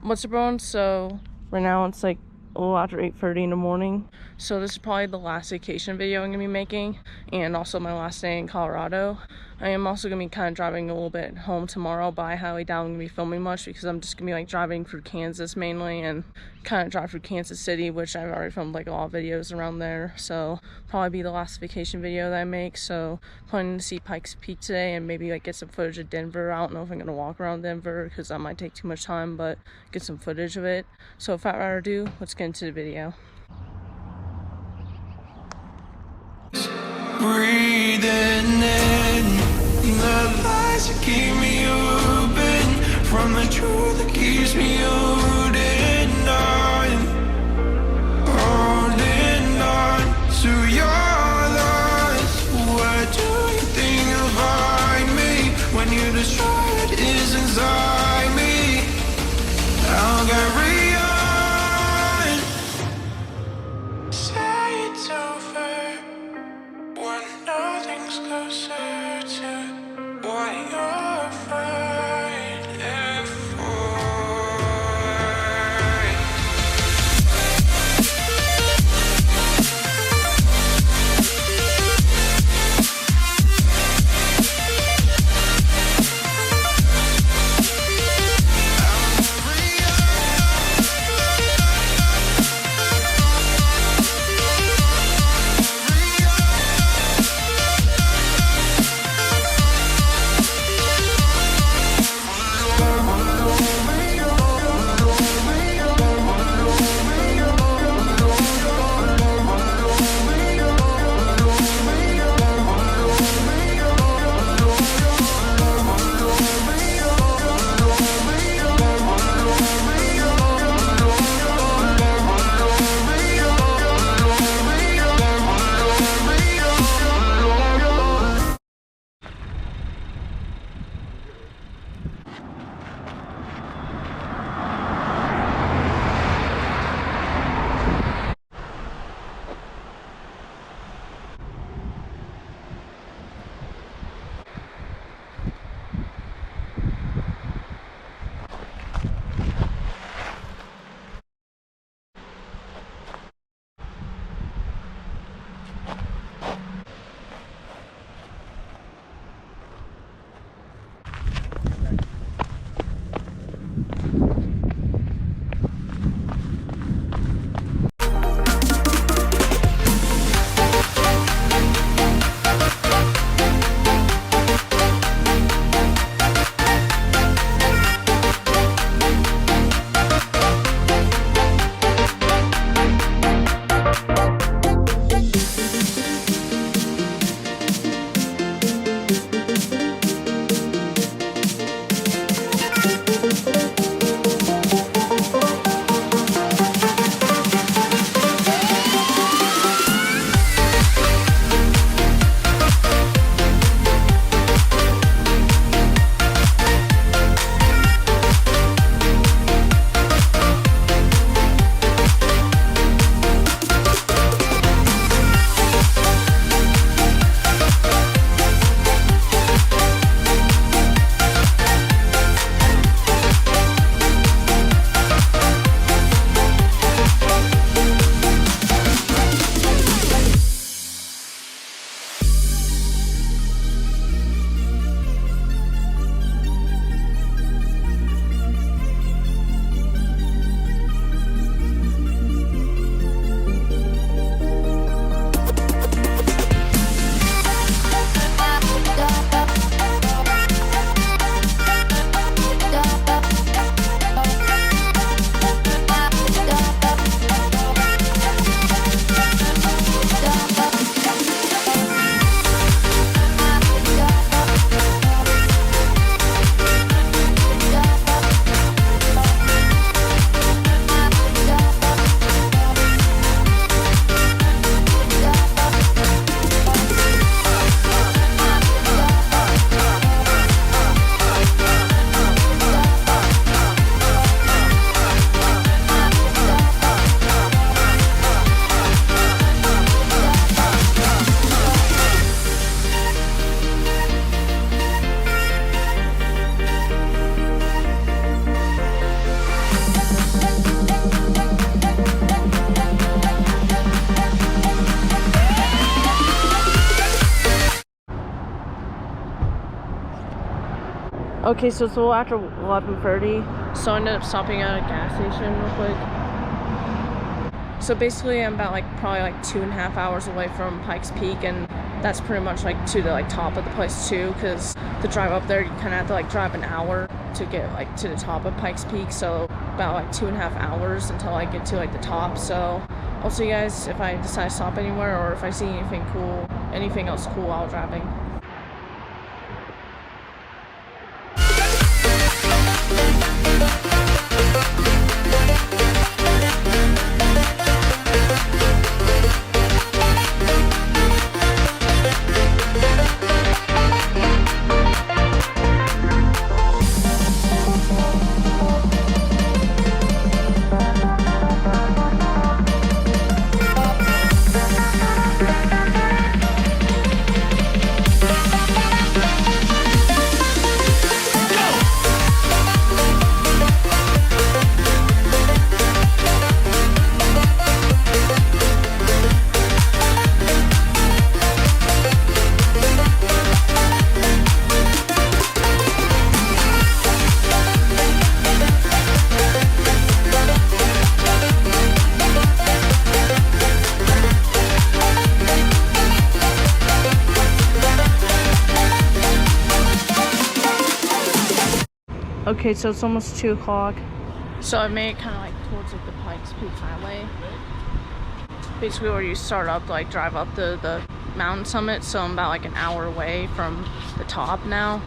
What's up, everyone? So right now it's like a little after 8:30 in the morning. So this is probably the last vacation video I'm gonna be making, and also my last day in Colorado. I am also gonna be kind of driving a little bit home tomorrow, but I highly doubt I'm gonna be filming much because I'm just gonna be like driving through Kansas mainly, and kind of drive through Kansas City, which I've already filmed like a lot of videos around there. So probably be the last vacation video that I make. So planning to see Pikes Peak today and maybe like get some footage of Denver. I don't know if I'm gonna walk around Denver because that might take too much time, but get some footage of it. So without further ado, let's get into the video. Breathing in the lies that keep me open from the truth that keeps me holding on to your lies. What do you think you'll find me when you destroy what is inside me? I'll carry on. Say it's over when nothing's closer to what you're fighting for. Okay, so it's a little after 11:30, so I ended up stopping at a gas station real quick. So basically, I'm about probably 2.5 hours away from Pikes Peak, and that's pretty much to the top of the place too. Because to drive up there, you kind of have to drive an hour to get to the top of Pikes Peak. So about 2.5 hours until I get to the top. So I'll see you guys if I decide to stop anywhere or if I see anything else cool while driving. Okay, so it's almost 2 o'clock. So I made it kind of towards the Pikes Peak Highway. Basically where you start up to drive up the mountain summit. So I'm about an hour away from the top now.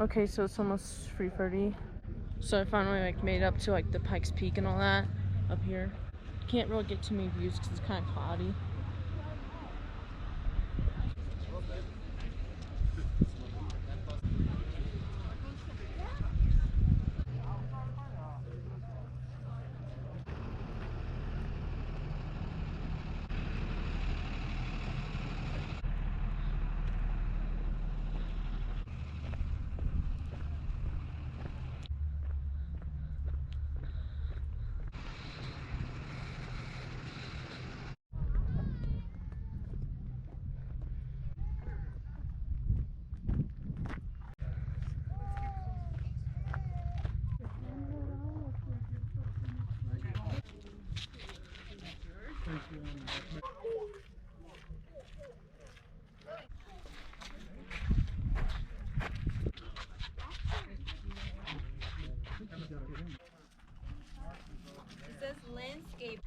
Okay, so it's almost 3:30. So I finally like made up to like the Pikes Peak and all that up here. Can't really get too many views because it's kind of cloudy. It says landscape.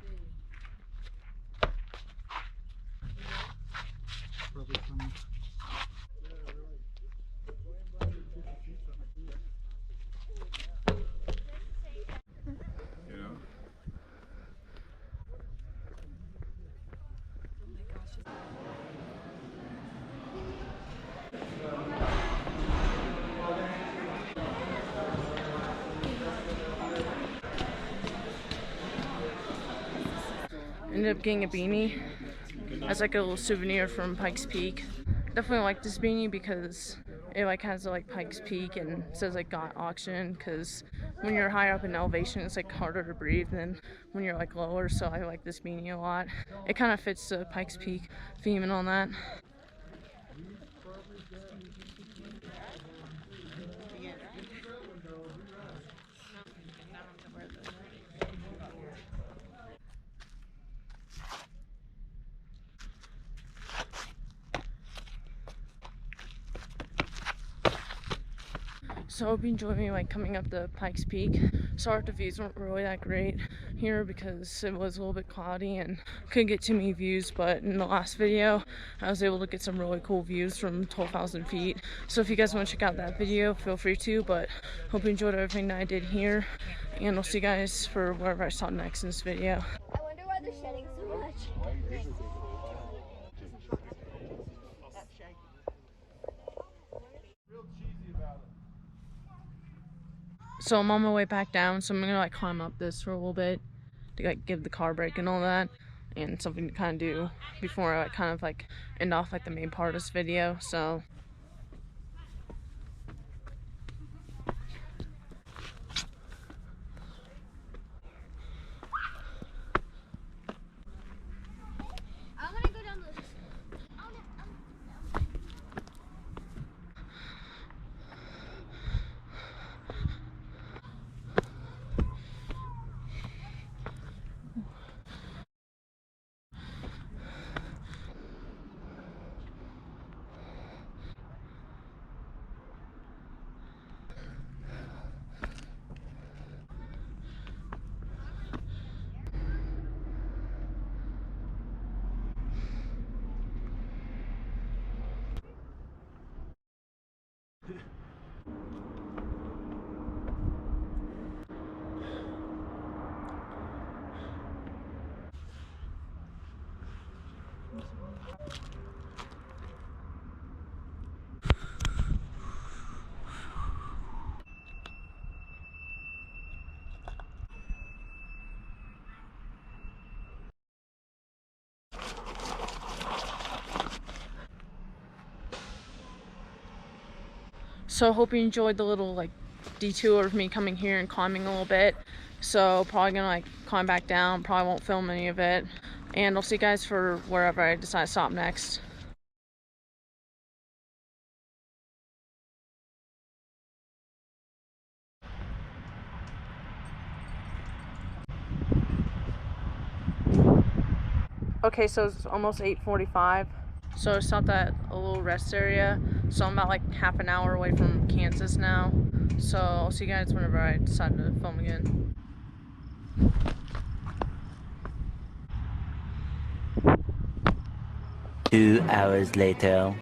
Ended up getting a beanie as like a little souvenir from Pikes Peak. Definitely like this beanie because it like has like Pikes Peak and says like got auction, because when you're higher up in elevation it's like harder to breathe than when you're like lower, so I like this beanie a lot. It kind of fits the Pikes Peak theme and all that. So I hope you enjoy me like coming up the Pikes Peak. Sorry if the views weren't really that great here because it was a little bit cloudy and couldn't get too many views, but in the last video I was able to get some really cool views from 12,000 feet. So if you guys want to check out that video, feel free to, but hope you enjoyed everything that I did here, and I'll see you guys for whatever I saw next in this video. I wonder why they're shedding so much. So I'm on my way back down, so I'm gonna like climb up this for a little bit to like give the car brake and all that, and something to kind of do before I kind of like end off like the main part of this video. So I'm gonna go down the. So I hope you enjoyed the little like detour of me coming here and climbing a little bit. So probably gonna like climb back down, probably won't film any of it, and I'll see you guys for wherever I decide to stop next. Okay, so it's almost 8:45. So I stopped at a little rest area. So I'm about like half an hour away from Kansas now. So I'll see you guys whenever I decide to film again. 2 hours later.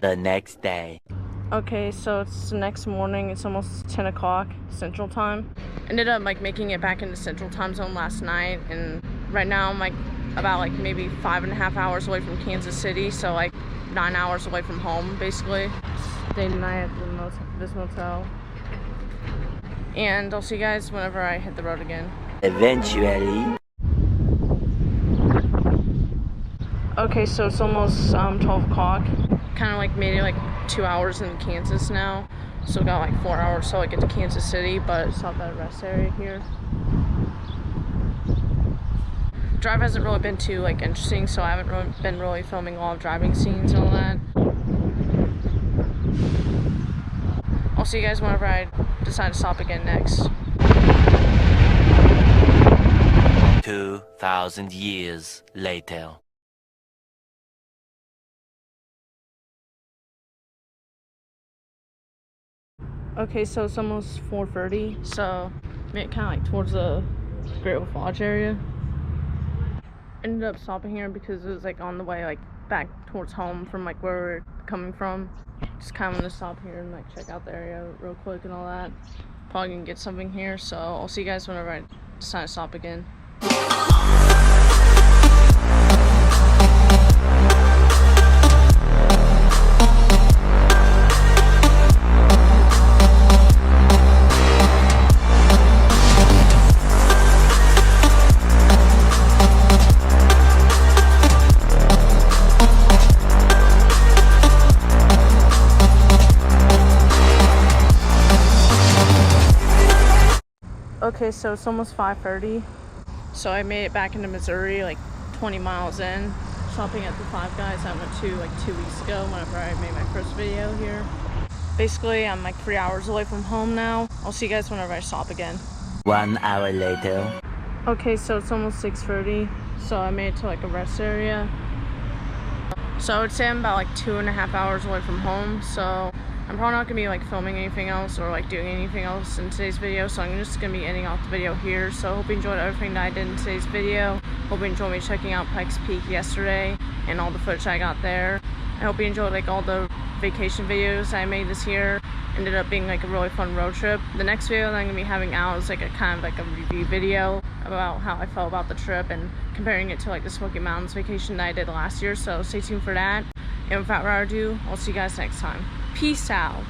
The next day. Okay, so it's the next morning. It's almost 10 o'clock Central Time. Ended up like making it back into Central Time Zone last night, and right now I'm like about like maybe 5.5 hours away from Kansas City, so like 9 hours away from home basically. Stay tonight at this motel, and I'll see you guys whenever I hit the road again. Eventually. Okay, so it's almost 12 o'clock. Kind of like made it like 2 hours in Kansas now. Still got like 4 hours till I get to Kansas City, but it's not that rest area here. Drive hasn't really been too like interesting, so I haven't been really filming a lot of driving scenes and all that. I'll see you guys whenever I decide to stop again next. 2,000 years later. Okay, so it's almost 4:30, so kind of like towards the Great Wolf Lodge area. Ended up stopping here because it was like on the way like back towards home from like where we're coming from. Just kind of want to stop here and like check out the area real quick and all that. Probably gonna get something here, so I'll see you guys whenever I decide to stop again. Okay, so it's almost 5:30. So I made it back into Missouri, like 20 miles in. Shopping at the Five Guys I went to like 2 weeks ago whenever I made my first video here. Basically, I'm like 3 hours away from home now. I'll see you guys whenever I stop again. 1 hour later. Okay, so it's almost 6:30. So I made it to like a rest area. So I would say I'm about like 2.5 hours away from home. So I'm probably not gonna be like filming anything else or like doing anything else in today's video, so I'm just gonna be ending off the video here. So I hope you enjoyed everything that I did in today's video. Hope you enjoyed me checking out Pikes Peak yesterday and all the footage I got there. I hope you enjoyed like all the vacation videos I made this year. Ended up being like a really fun road trip. The next video that I'm gonna be having out is like a kind of like a review video about how I felt about the trip and comparing it to like the Smoky Mountains vacation that I did last year. So stay tuned for that. And without further ado, I'll see you guys next time. Peace out.